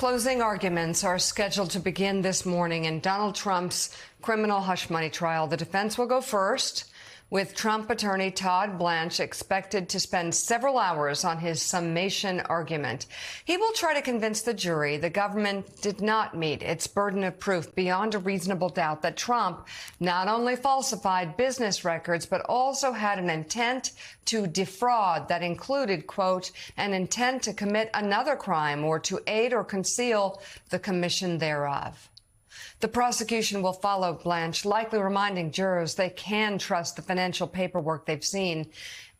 Closing arguments are scheduled to begin this morning in Donald Trump's criminal hush money trial. The defense will go first, with Trump attorney Todd Blanche expected to spend several hours on his summation argument. He will try to convince the jury the government did not meet its burden of proof beyond a reasonable doubt that Trump not only falsified business records, but also had an intent to defraud that included, quote, an intent to commit another crime or to aid or conceal the commission thereof. The prosecution will follow Blanche, likely reminding jurors they can trust the financial paperwork they've seen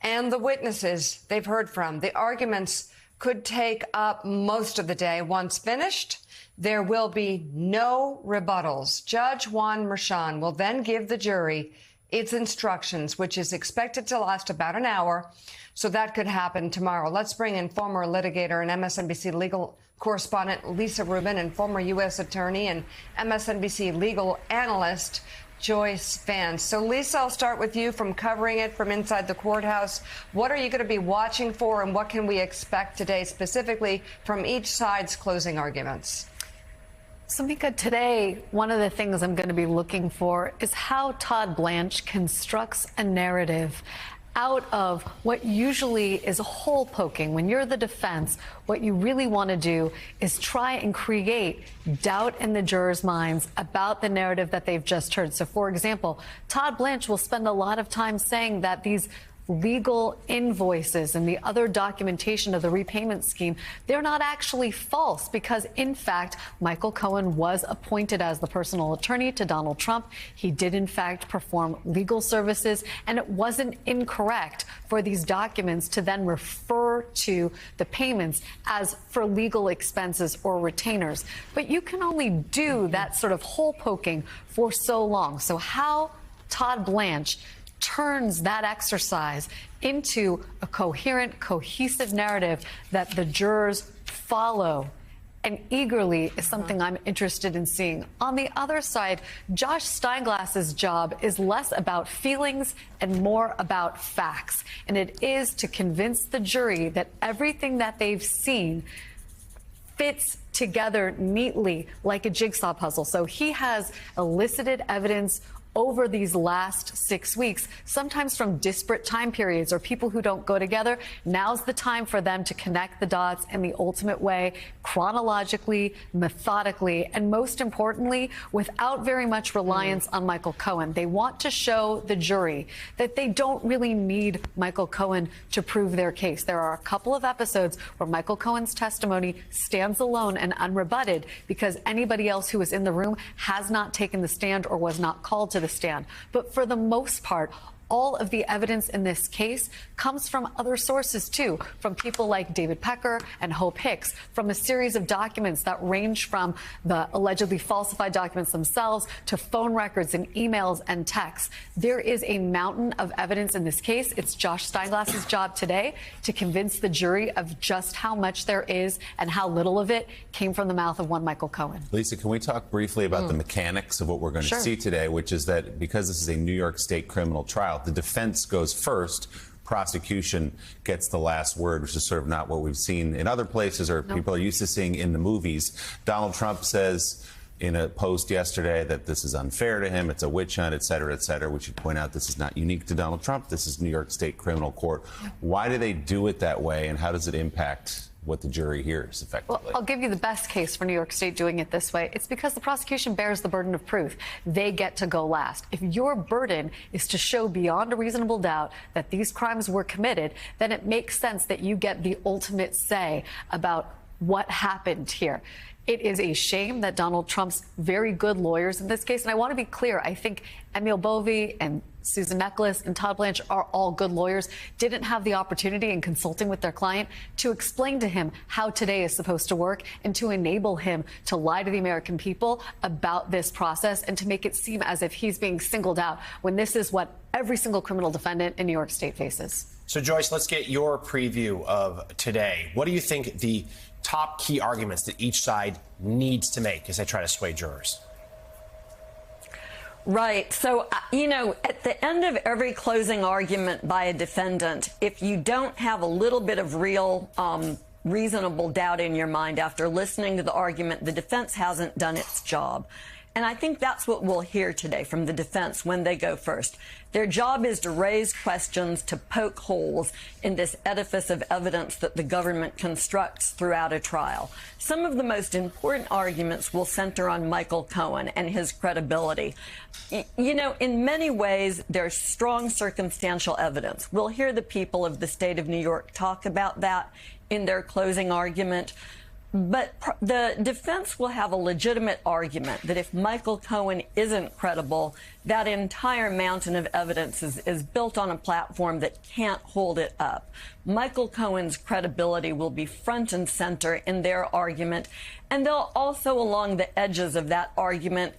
and the witnesses they've heard from. The arguments could take up most of the day. Once finished, there will be no rebuttals. Judge Juan Merchan will then give the jury its instructions, which is expected to last about an hour. So that could happen tomorrow. Let's bring in former litigator and MSNBC legal correspondent Lisa Rubin and former U.S. attorney and MSNBC legal analyst Joyce Vance. So, Lisa, I'll start with you from covering it from inside the courthouse. What are you going to be watching for, and what can we expect today specifically from each side's closing arguments? So, Mika, today, one of the things I'm going to be looking for is how Todd Blanche constructs a narrative out of what usually is a hole poking. When you're the defense, what you really want to do is try and create doubt in the jurors' minds about the narrative that they've just heard. So, for example, Todd Blanche will spend a lot of time saying that these legal invoices and the other documentation of the repayment scheme, they're not actually false because, in fact, Michael Cohen was appointed as the personal attorney to Donald Trump. He did, in fact, perform legal services, and it wasn't incorrect for these documents to then refer to the payments as for legal expenses or retainers. But you can only do that sort of hole poking for so long. So how Todd Blanche turns that exercise into a coherent, cohesive narrative that the jurors follow and eagerly is something I'm interested in seeing. On the other side, Josh Steinglass's job is less about feelings and more about facts. And it is to convince the jury that everything that they've seen fits together neatly like a jigsaw puzzle. So he has elicited evidence over these last 6 weeks, sometimes from disparate time periods or people who don't go together. Now's the time for them to connect the dots in the ultimate way, chronologically, methodically, and most importantly, without very much reliance on Michael Cohen. They want to show the jury that they don't really need Michael Cohen to prove their case. There are a couple of episodes where Michael Cohen's testimony stands alone and unrebutted because anybody else who was in the room has not taken the stand or was not called to the stand. But for the most part, all of the evidence in this case comes from other sources, too, from people like David Pecker and Hope Hicks, from a series of documents that range from the allegedly falsified documents themselves to phone records and emails and texts. There is a mountain of evidence in this case. It's Josh Steinglass's job today to convince the jury of just how much there is and how little of it came from the mouth of one Michael Cohen. Lisa, can we talk briefly about the mechanics of what we're going to see today, which is that because this is a New York State criminal trial, the defense goes first, prosecution gets the last word, which is sort of not what we've seen in other places or people are used to seeing in the movies. Donald Trump says in a post yesterday that this is unfair to him, it's a witch hunt, et cetera, we should point out this is not unique to Donald Trump. This is New York State criminal court. Why do they do it that way, and how does it impact what the jury hears effectively? Well, I'll give you the best case for New York State doing it this way. It's because the prosecution bears the burden of proof. They get to go last. If your burden is to show beyond a reasonable doubt that these crimes were committed, then it makes sense that you get the ultimate say about what happened here. It is a shame that Donald Trump's very good lawyers in this case, and I want to be clear, I think Emil Bovee and Susan Necheles and Todd Blanche are all good lawyers, didn't have the opportunity in consulting with their client to explain to him how today is supposed to work and to enable him to lie to the American people about this process and to make it seem as if he's being singled out when this is what every single criminal defendant in New York State faces. So, Joyce, let's get your preview of today. What do you think the top key arguments that each side needs to make as they try to sway jurors? Right. So, you know, at the end of every closing argument by a defendant, if you don't have a little bit of real reasonable doubt in your mind after listening to the argument the defense hasn't done its job. And I think that's what we'll hear today from the defense when they go first. Their job is to raise questions, to poke holes in this edifice of evidence that the government constructs throughout a trial. Some of the most important arguments will center on Michael Cohen and his credibility. You know, in many ways, there's strong circumstantial evidence. We'll hear the people of the state of New York talk about that in their closing argument. But the defense will have a legitimate argument that if Michael Cohen isn't credible, that entire mountain of evidence is built on a platform that can't hold it up. Michael Cohen's credibility will be front and center in their argument, and they'll also, along the edges of that argument,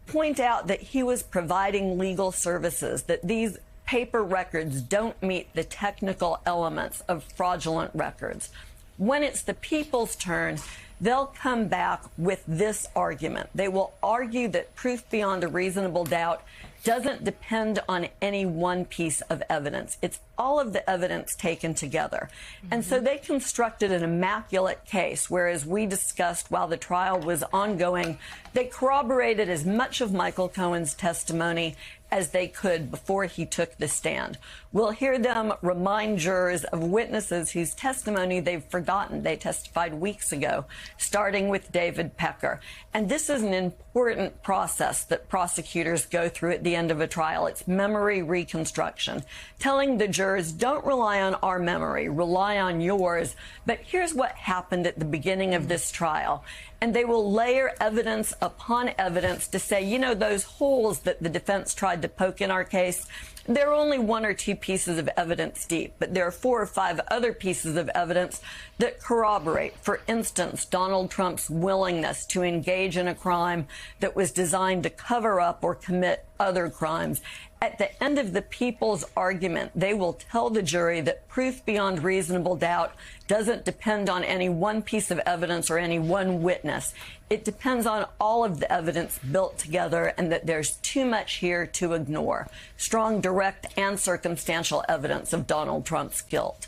point out that he was providing legal services, that these paper records don't meet the technical elements of fraudulent records. When it's the people's turn, they'll come back with this argument. They will argue that proof beyond a reasonable doubt doesn't depend on any one piece of evidence. It's all of the evidence taken together. And so they constructed an immaculate case, whereas we discussed while the trial was ongoing, they corroborated as much of Michael Cohen's testimony as they could before he took the stand. We'll hear them remind jurors of witnesses whose testimony they've forgotten. They testified weeks ago, starting with David Pecker. And this is an important process that prosecutors go through at the end of a trial. It's memory reconstruction, telling the jurors, don't rely on our memory, rely on yours. But here's what happened at the beginning of this trial. And they will layer evidence upon evidence to say, you know, those holes that the defense tried to poke in our case, there are only one or two pieces of evidence deep, but there are 4 or 5 other pieces of evidence that corroborate, for instance, Donald Trump's willingness to engage in a crime that was designed to cover up or commit other crimes. At the end of the people's argument, they will tell the jury that proof beyond reasonable doubt doesn't depend on any one piece of evidence or any one witness. It depends on all of the evidence built together, and that there's too much here to ignore. Strong, direct, and circumstantial evidence of Donald Trump's guilt.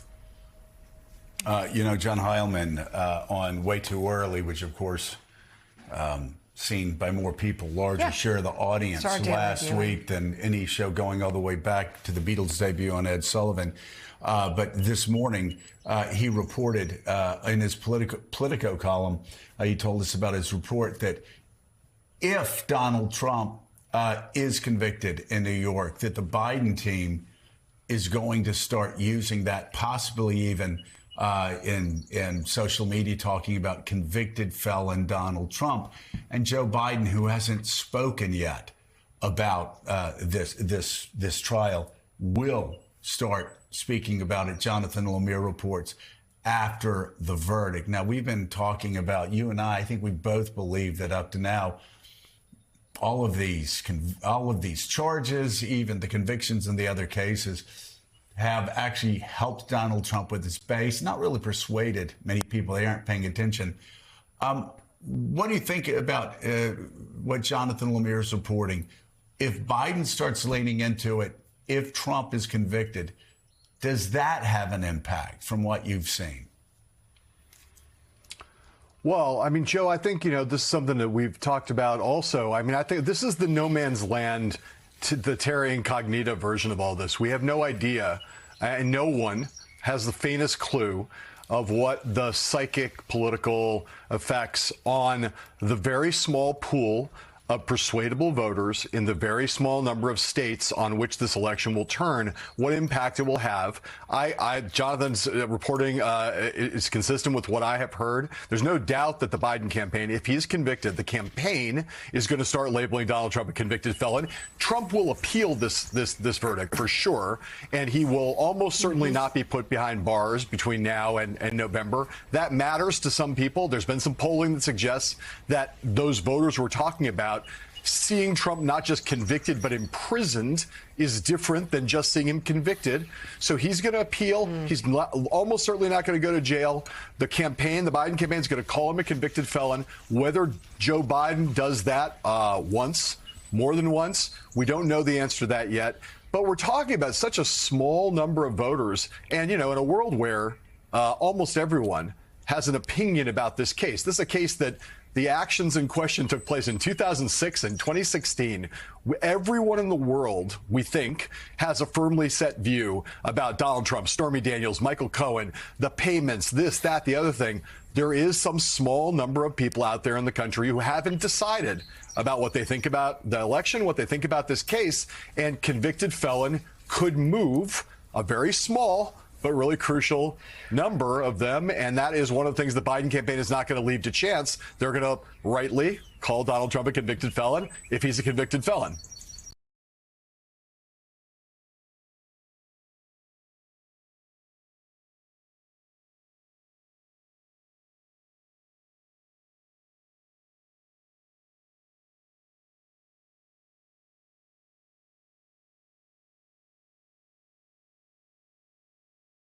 You know, John Heilman on Way Too Early, which, of course, seen by more people, larger share of the audience last week than any show going all the way back to the Beatles' debut on Ed Sullivan. But this morning, he reported in his Politico column, he told us about his report that if Donald Trump is convicted in New York, that the Biden team is going to start using that, possibly even in social media, talking about convicted felon Donald Trump. And Joe Biden, who hasn't spoken yet about this trial, will start speaking about it. Jonathan Lemire reports after the verdict. Now, we've been talking about, you and I think we both believe that up to now, all of these charges, even the convictions in the other cases, have actually helped Donald Trump with his base, not really persuaded many people. They aren't paying attention. What do you think about what Jonathan Lemire is reporting? If Biden starts leaning into it, if Trump is convicted, does that have an impact from what you've seen? Well, I mean, Joe, I think, you know, this is something that we've talked about also. I mean, I think this is the no man's land, to the terra incognita version of all this. We have no idea, and no one has the faintest clue of what the psychic political effects on the very small pool of persuadable voters in the very small number of states on which this election will turn, what impact it will have. Jonathan's reporting is consistent with what I have heard. There's no doubt that the Biden campaign, if he is convicted, the campaign is going to start labeling Donald Trump a convicted felon. Trump will appeal this verdict for sure, and he will almost certainly not be put behind bars between now and November. That matters to some people. There's been some polling that suggests that those voters we're talking about, seeing Trump not just convicted but imprisoned is different than just seeing him convicted. So he's going to appeal. He's almost certainly not going to go to jail. The Biden campaign is going to call him a convicted felon. Whether Joe Biden does that once, more than once, we don't know the answer to that yet. But we're talking about such a small number of voters. And, you know, in a world where almost everyone has an opinion about this case. This is a case that the actions in question took place in 2006 and 2016. Everyone in the world, we think, has a firmly set view about Donald Trump, Stormy Daniels, Michael Cohen, the payments, this, that, the other thing. There is some small number of people out there in the country who haven't decided about what they think about the election, what they think about this case, and convicted felon could move a very small but really crucial number of them. And that is one of the things the Biden campaign is not going to leave to chance. They're going to rightly call Donald Trump a convicted felon if he's a convicted felon.